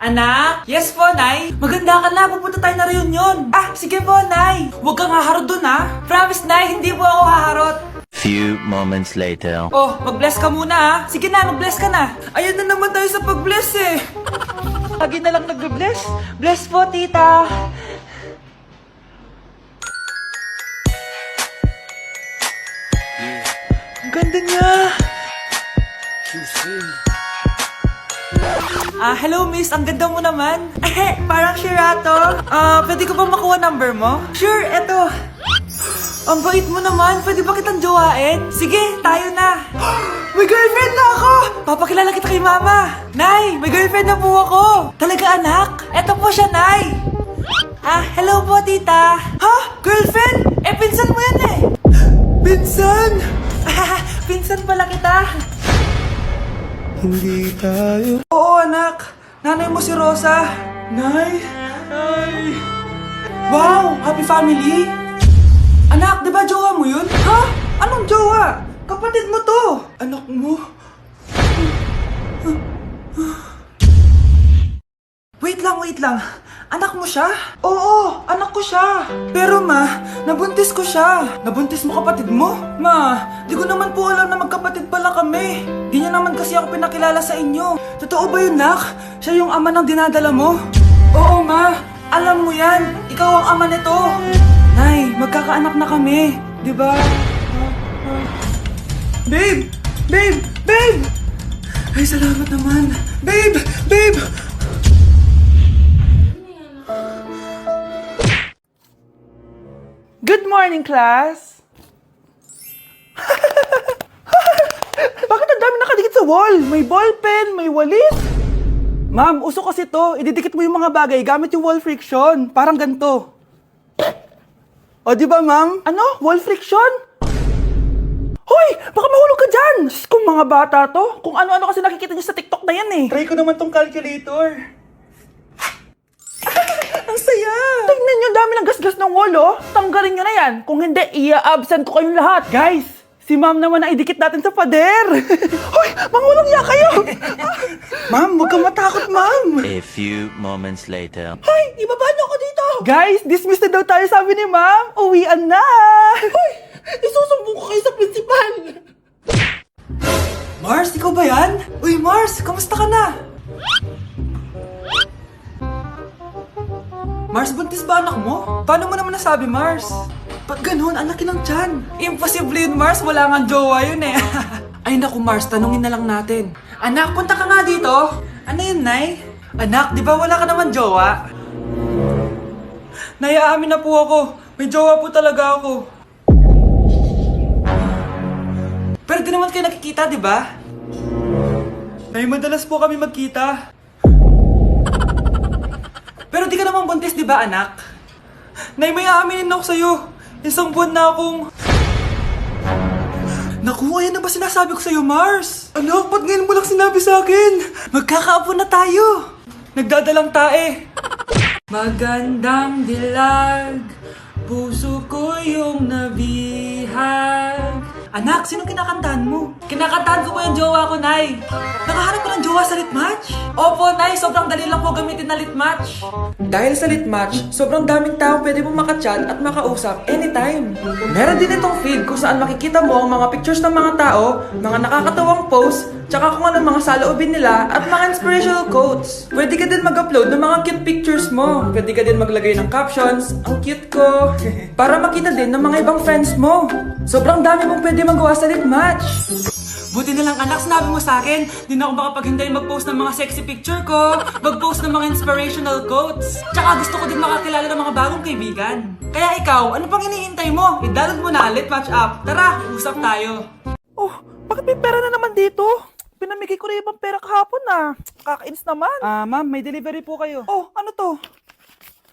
Anak? Yes po, Nay. Maganda ka na, pupunta tayo na reunion. Ah, sige po, Nay. Huwag kang haharot dun, ha? Promise, Nay, hindi po ako haharot. Few moments later. Oh, mag-bless ka muna, ha? Sige na, mag-bless ka na. Ayan na naman tayo sa pag-bless, eh. Lagi na lang nag-bless. Bless po, tita. Ang ganda niya. Hello miss, ang ganda mo naman. Parang Shirato. Pwede ko ba makuha number mo? Sure, eto. Ang bait mo naman, pwede ba kitang jowain? Sige, tayo na. May girlfriend na ako! Papakilala kita kay mama. Nay, may girlfriend na po ako. Talaga anak? Eto po siya, Nay. Hello po tita. Ha? Girlfriend? Pinsan mo yan eh. Pinsan? Pinsan pala kita. Hindi tayo. Oo, anak. Nanay mo si Rosa. Nay. Nay. Wow, happy family. Anak, di ba jowa mo yun? Ha? Anong jowa? Kapatid mo to. Anak mo? Wait lang. Anak mo siya? Oo, anak ko siya. Pero ma, nabuntis ko siya. Nabuntis mo kapatid mo? Ma, di ko naman po alam na magkapatid pala kami. Di niya naman kasi ako pinakilala sa inyo. Totoo ba yun, nak? Siya yung ama ng dinadala mo? Oo, ma. Alam mo yan. Ikaw ang ama nito. Nay, magkakaanak na kami. Di ba? Babe! Ay, salamat naman. Babe! Good morning, class! Bakit ang dami nakadikit sa wall? May ballpen, may walis. Ma'am, uso kasi to. Ididikit mo yung mga bagay gamit yung wall friction. Parang ganito. O, di ba, ma'am? Ano? Wall friction? Hoy! Baka mahulog ka dyan! Kung mga bata to, kung ano-ano kasi nakikita niyo sa TikTok na yan eh. Try ko naman tong calculator. Ang saya! Tingnan niyo, dami ng gasgas ng wall, oh. Tanggalin niyo na yan. Kung hindi, i-absent ko kayong lahat. Guys, si ma'am naman ang idikit natin sa pader. Hoy! Mangulong niya kayo! Ma'am, huwag kang matakot, ma'am. A few moments later. Hoy! Ibaba niyo ako dito! Guys, dismiss na daw tayo, sabi ni ma'am. Uwian na! Hoy! Isusumbong ko kayo sa principal! Mars, ikaw ba yan? Uy, Mars, kamusta ka na? Mars, buntis ba anak mo? Paano mo naman nasabi, Mars? Ba't ganun? Ang laki ng tiyan. Imposible yun, Mars. Wala nga jowa yun eh. Ay naku, Mars, tanungin na lang natin. Anak, punta ka nga dito. Ano yun, Nay? Anak, di ba wala ka naman jowa? Nay, aamin na po ako. May jowa po talaga ako. Pero di naman kayo nakikita, di ba? Nay, madalas po kami magkita. Pero di ka naman buntis, di ba, anak? Nay, may aaminin ako sa'yo. Isang buwan na akong... Naku, ayan na ba sinasabi ko sa'yo, Mars? Anak, ba't ngayon mo lang sinabi sa akin? Magkakaapo na tayo. Nagdadalang tae. Magandang dilag, puso ko yung nabihag. Anak, sinong kinakantahan mo? Kinakantahan ko po yung jowa ko, Nay. Nakahanap ka ng jowa sa litmatch? Opo, Nay. Sobrang dali lang po gamitin na litmatch. Dahil sa litmatch, sobrang daming tao pwede mong makachat at makausap anytime. Meron din itong feed kung saan makikita mo ang mga pictures ng mga tao, mga nakakatawang posts, tsaka kung anong mga saloobin nila at mga inspirational quotes. Pwede ka din mag-upload ng mga cute pictures mo. Pwede ka din maglagay ng captions, ang cute ko, para makita din ng mga ibang friends mo. Sobrang dami mong pwede magawa sa litmatch. Buti na lang anak, sinabi mo sa akin, di na ako makapaghinday mag-post ng mga sexy picture ko, mag-post ng mga inspirational quotes. Tsaka gusto ko din makakilala ng mga bagong kaibigan. Kaya ikaw, ano pang hinihintay mo? I-download mo na Litmatch app. Tara, usap tayo. Oh, bakit may pera na naman dito? Pinamigay ko rin ibang pera kahapon ah. Kakainis naman. Ma'am, may delivery po kayo. Oh, ano to?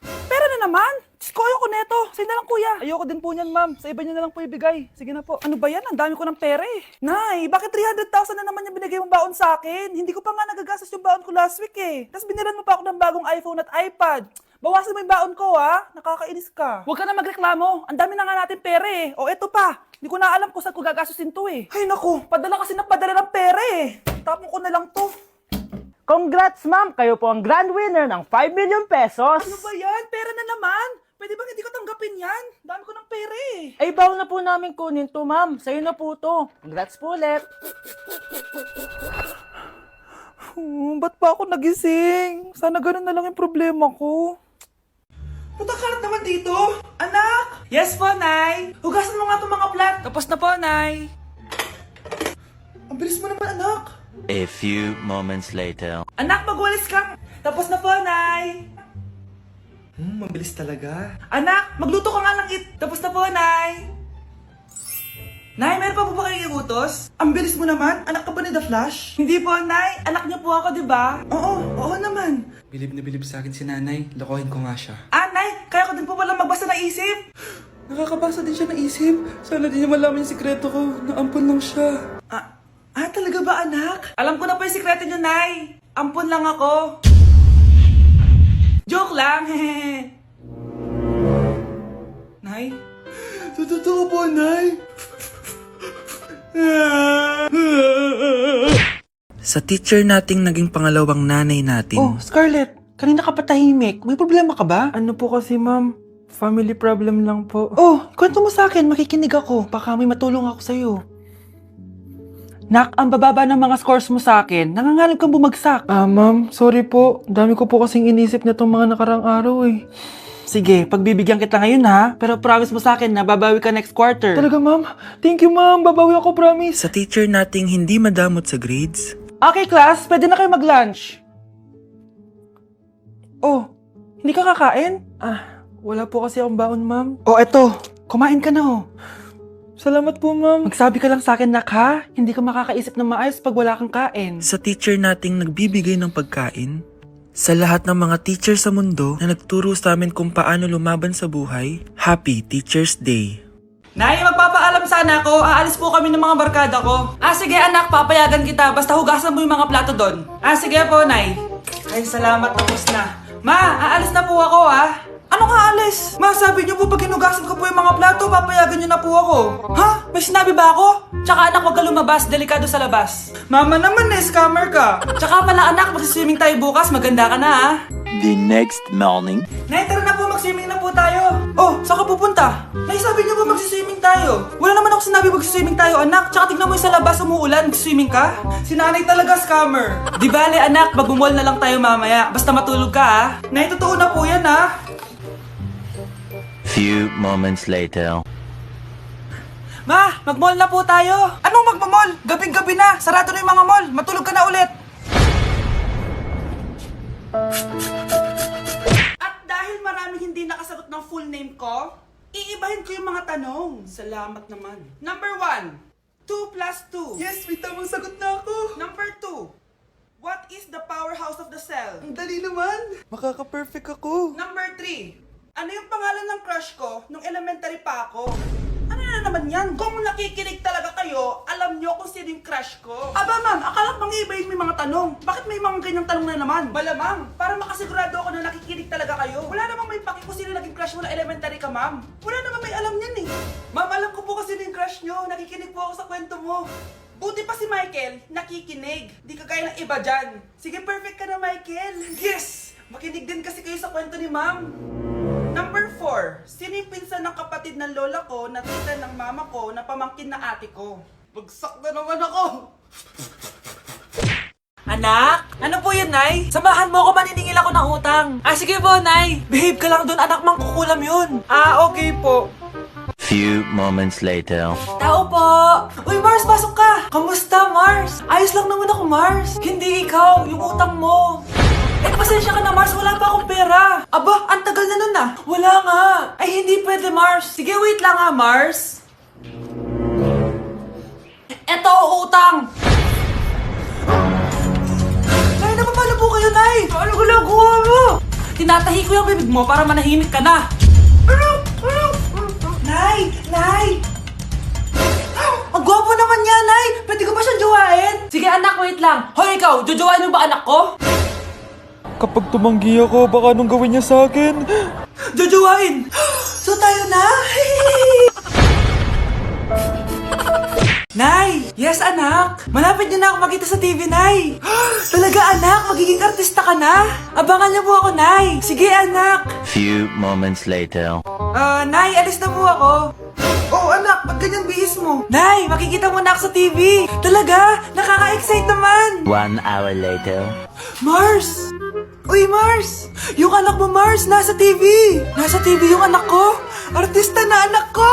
Pera na naman? Diyos ko, ayoko neto. Sa'yo na lang kuya. Ayoko din po niyan, ma'am. Sa iba niyo na lang po ibigay. Sige na po. Ano ba yan? Ang dami ko ng pera eh. Nay, bakit 300,000 na naman yung binigay mong baon sa akin? Hindi ko pa nga nagagastos yung baon ko last week eh. Tapos biniran mo pa ako ng bagong iPhone at iPad. Bawasan mo yung baon ko ha. Nakakainis ka. Huwag ka na magreklamo. Ang dami na nga natin pera eh. O eto pa. Hindi ko na alam kung saan ko gagastusin to eh. Ay naku, padala kasi ng padala ng pera eh. Tapon ko na lang to. Congrats, ma'am! Kayo po ang grand winner ng 5 million pesos! Ano ba yan? Pera na naman! Pwede bang hindi ko tanggapin yan? Dami ko ng pera eh. Ay, bawal na po namin kunin to, ma'am. Sa'yo na po to. Congrats po ulit. Ba't pa ako nagising? Sana ganun na lang yung problema ko. Patakalat naman dito. Anak! Yes po, Nay. Hugasan mo nga itong mga plat. Tapos na po, Nay. Ang bilis mo naman, anak. A few moments later. Anak, magwalis ka. Tapos na po, Nay. Mabilis talaga. Anak, magluto ka nga ng Tapos na po, Nay. Nay, meron pa po ba kayong iutos? Ang bilis mo naman. Anak ka ba ni The Flash? Hindi po, Nay. Anak niyo po ako, di ba? Oo naman. Bilib na bilib sa akin si Nanay. Lokohin ko nga siya. Nay, kaya ko din po pala magbasa ng isip. Nakakabasa din siya ng isip. Sana din niya malaman yung sikreto ko. Naampon lang siya. Talaga ba, anak? Alam ko na po yung sikreto niyo, Nay. Ampon lang ako. Joke lang, hehe. Nay? Totoo po, Nay. Sa teacher nating naging pangalawang nanay natin. Oh, Scarlett. Kanina ka pa tahimik. May problema ka ba? Ano po kasi, ma'am? Family problem lang po. Oh, kwento mo sa akin. Makikinig ako. Baka may matulong ako sa'yo. Nak, ang bababa ng mga scores mo sa akin. Nangangalib kang bumagsak. Ma'am, sorry po. Dami ko po kasing inisip na itong mga nakarang araw eh. Sige, pagbibigyan kita ngayon ha. Pero promise mo sa akin na babawi ka next quarter. Talaga, ma'am? Thank you, ma'am. Babawi ako, promise. Sa teacher nating hindi madamot sa grades. Okay, class. Pwede na kayo mag-lunch. Oh, hindi ka kakain? Wala po kasi akong baon, ma'am. Oh, eto. Kumain ka na, oh. Salamat po, ma'am. Magsabi ka lang sa akin, nak, ha? Hindi ka makakaisip ng maayos pag wala kang kain. Sa teacher nating nagbibigay ng pagkain. Sa lahat ng mga teacher sa mundo na nagturo sa amin kung paano lumaban sa buhay, Happy Teacher's Day! Nay, magpapaalam sana ako. Aalis po kami ng mga barkada ko. Sige anak, papayagan kita. Basta hugasan mo yung mga plato doon. Sige po, Nay. Ay, salamat, tapos na. Ma, aalis na po ako, ha? Anong aalis? Ma, sabi niyo po pag hinugasan ko po yung mga plato, papayagan niyo na po ako. Ha? May sinabi ba ako? Tsaka anak, huwag ka lumabas. Delikado sa labas. Mama naman, scammer ka. Tsaka pala anak, magsiswimming tayo bukas. Maganda ka na, ha? The next morning. Nay, tara na po, mag-swimming na po tayo. Oh, saan ka pupunta? Nay, sabi niyo ba mag-swimming tayo? Wala naman ako sinabi mag-swimming tayo, anak. Tsaka tignan mo yung sa labas, umuulan, mag-swimming ka? Si nanay talaga scammer. Di bale, anak, mag-mall na lang tayo mamaya. Basta matulog ka, ha? Nay, totoo na po yan, ha? Few moments later. Ma, mag-mall na po tayo. Anong mag-mall? Gabing-gabi na. Sarado na yung mga mall. Matulog ka na ulit. At dahil maraming hindi nakasagot ng full name ko, iibahin ko yung mga tanong. Salamat naman. Number 1, 2 plus 2. Yes, may tamang sagot na ako. Number 2, what is the powerhouse of the cell? Ang dali naman. Makaka-perfect ako. Number 3, ano yung pangalan ng crush ko nung elementary pa ako? Ano na naman yan? Kung nakikinig talaga kayo, alam nyo kung sino yung crush ko. Aba ma'am, akala pang iibahin may mga tanong. Bakit may mga ganyang tanong na naman? Malamang, para makasigurado ako na nakikinig talaga kayo. Wala namang may paki kung sino naging crush mo na elementary ka, ma'am. Wala namang may alam yan eh. Ma'am, alam ko po kasi sino yung crush nyo. Nakikinig po ako sa kwento mo. Buti pa si Michael, nakikinig. Di kagaya ng iba dyan. Sige, perfect ka na, Michael. Yes! Makinig din kasi kayo sa kwento ni ma'am. Number 4, sino yung pinsan ng kapatid ng lola ko na tita ng mama ko na pamangkin na ate ko? Bagsak na naman ako! Anak? Ano po yun, Nay? Samahan mo ako, maniningil ako ng utang. Sige po, Nay. Behave ka lang dun, anak, mangkukulam yun. Okay po. Few moments later. Tao po! Uy, Mars, pasok ka! Kamusta, Mars? Ayos lang naman ako, Mars. Hindi ikaw, yung utang mo. Pasensya ka na, Mars. Wala pa akong pera. Aba, ang tagal na nun ah. Wala nga. Ay, hindi pwede, Mars. Sige, wait lang ha, Mars. Eto, utang. Nay, napapala po kayo, Nay. Ano ginagawa mo? Tinatahi ko yung bibig mo para manahimik ka na. Nay! Nay! Ang gwapo naman niya, Nay! Pwede ko ba siyang jowain? Sige, anak, wait lang. Hoy, ikaw, jojowain mo ba anak ko? Kapag tumanggi ako, baka anong gawin niya sa akin? Jojowain! So tayo na? Nay! Yes, anak! Malapit niyo na ako makita sa TV, Nay! Talaga, anak? Magiging artista ka na? Abangan niyo po ako, Nay! Sige, anak! Few moments later. Nay, alis na po ako. Oh, anak, ba't ganyan bihis mo? Nay, makikita mo na ako sa TV! Talaga? Nakaka-excite naman! 1 hour later. Mars! Uy, Mars! Yung anak mo, Mars, nasa TV! Nasa TV yung anak ko! Artista na anak ko!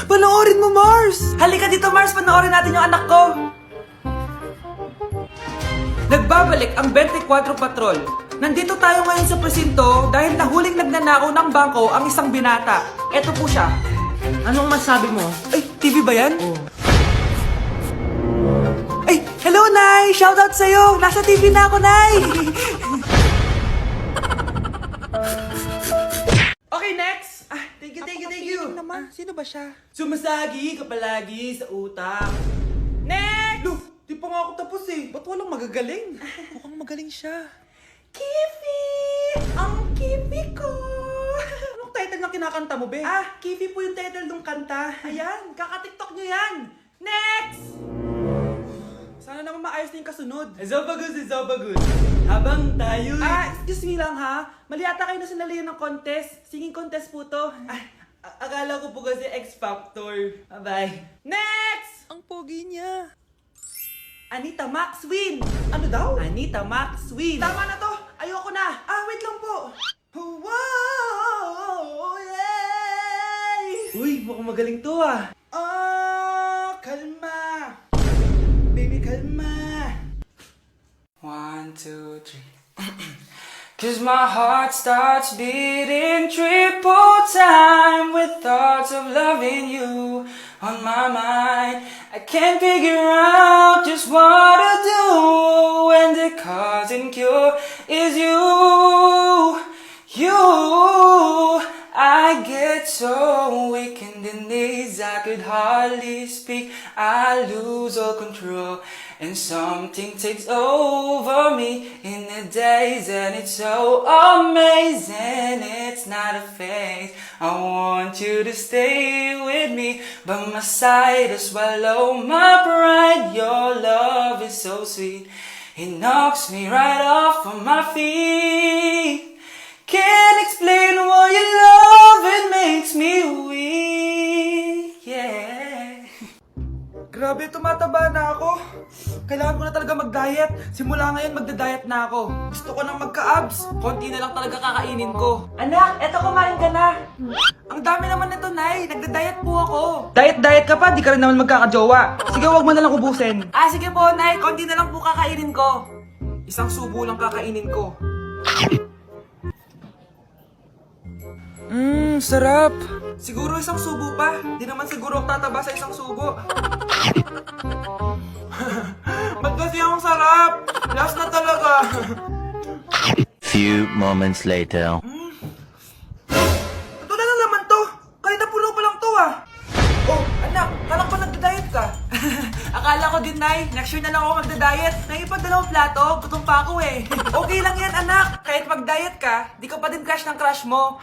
Panoorin mo, Mars! Halika dito, Mars, panoorin natin yung anak ko! Nagbabalik ang 24 Patrol. Nandito tayo ngayon sa presinto dahil nahuling nagnanakaw ng bangko ang isang binata. Eto po siya. Anong masabi mo? Ay, TV ba yan? Ay, hello, Nay! Shoutout sa'yo! Nasa TV na ako, Nay! Okay, next! Thank you. Naman, sino ba siya? Sumasagi ka palagi sa utak. Next! Look, di pa nga ako tapos eh. Ba't walang magagaling? Mukhang magaling siya. Kifi! Ang Kifi ko! Anong title ng kinakanta mo, be? Kifi po yung title ng kanta. Ayan, kaka-tiktok nyo yan. Next! Sana naman maayos na yung kasunod. Zobagood. Habang tayo... excuse me lang ha. Mali ata kayo na sinalihan ng contest. Singing contest po to. Akala ko po kasi X Factor. Bye-bye. Next! Ang pogi niya. Anita Max win! Ano daw? Anita Max win! Tama na to! Ayoko na! Wait lang po! Wow! Yay! Uy, mukhang magaling to kalma! Baby, kalma! 1, 2, 3 'Cause my heart starts beating triple time with thoughts of loving you on my mind. I can't figure out just what to do when the cause and cure is you. I get so weak in the knees, I could hardly speak. I lose all control and something takes over me in the days, and it's so amazing. It's not a phase. I want you to stay with me by my side to swallow my pride. Your love is so sweet, it knocks me right off of my feet. Can't explain why your love, it makes me weak, yeah. Grabe, tumataba na ako. Kailangan ko na talaga mag-diet. Simula ngayon, magda-diet na ako. Gusto ko nang magka-abs. Konti na lang talaga kakainin ko. Anak, eto kumain ka na. Ang dami naman nito, Nay. Nagda-diet po ako. Diet ka pa, di ka rin naman magkakajowa. Sige, wag mo na lang ubusin. Sige po, Nay. Konti na lang po kakainin ko. Isang subo lang kakainin ko. Sarap. Siguro isang subo pa. Di naman siguro ako tataba sa isang subo. Ba't kasi ang sarap? Last na talaga. Few moments later. Ito na naman to. Kanina puno pa lang to Oh, anak, kala ko nagda-diet ka. Akala ko din, Nay. Next year na lang ako magda-diet. Naipag 2 plato, gutom pa ako eh. Okay lang yan, anak. Kahit mag-diet ka, di ka pa din crush ng crush mo.